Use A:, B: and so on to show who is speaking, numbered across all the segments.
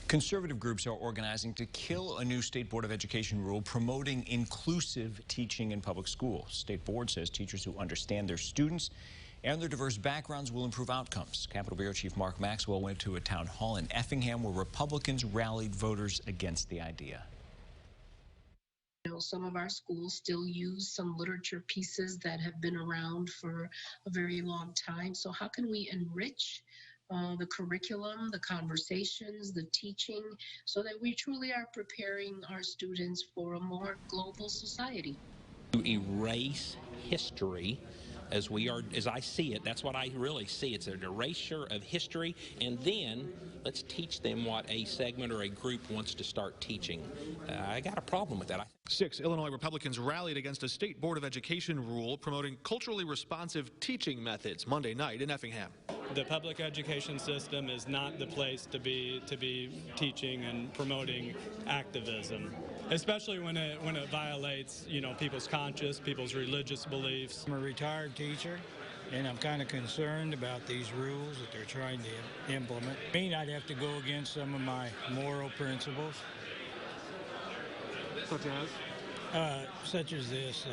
A: Conservative groups are organizing to kill a new State Board of Education rule promoting inclusive teaching in public schools. State Board says teachers who understand their students and their diverse backgrounds will improve outcomes. Capitol Bureau Chief Mark Maxwell went to a town hall in Effingham where Republicans rallied voters against the idea.
B: Some of our schools still use some literature pieces that have been around for a very long time. So how can we enrich the curriculum, the conversations, the teaching, so that we truly are preparing our students for a more global society?
C: To erase history as I see it, that's what I really see. It's an erasure of history, and then let's teach them what a segment or a group wants to start teaching. I got a problem with that.
D: 6 Illinois Republicans rallied against a State Board of Education rule promoting culturally responsive teaching methods Monday night in Effingham.
E: The public education system is not the place to be teaching and promoting activism, especially when it violates, people's conscience, people's religious beliefs.
F: I'm a retired teacher, and I'm kind of concerned about these rules that they're trying to implement. I mean, I'd have to go against some of my moral principles. Such as this,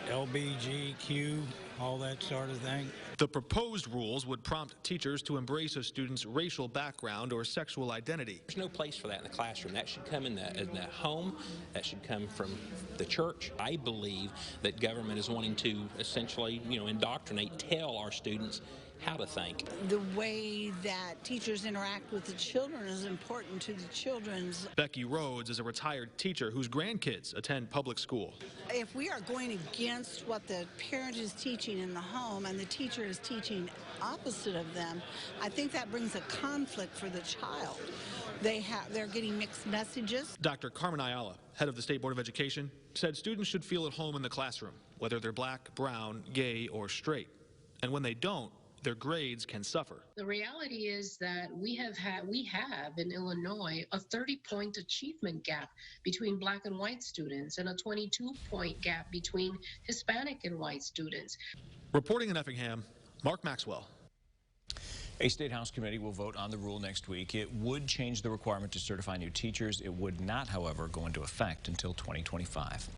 F: LBGQ, all that sort of thing.
D: The proposed rules would prompt teachers to embrace a student's racial background or sexual identity.
C: There's no place for that in the classroom. That should come in the home. That should come from the church. I believe that government is wanting to essentially, indoctrinate, tell our students how to think.
G: The way that teachers interact with the children is important to the children's.
D: Becky Rhodes is a retired teacher whose grandkids attend public school.
G: If we are going against what the parent is teaching in the home and the teacher is teaching opposite of them, I think that brings a conflict for the child. They're getting mixed messages.
D: Dr. Carmen Ayala, head of the State Board of Education, said students should feel at home in the classroom, whether they're black, brown, gay, or straight. And when they don't, their grades can suffer.
B: The reality is that we have in Illinois a 30-point achievement gap between black and white students and a 22-point gap between Hispanic and white students.
D: Reporting in Effingham, Mark Maxwell.
A: A State House committee will vote on the rule next week. It would change the requirement to certify new teachers. It would not, however, go into effect until 2025.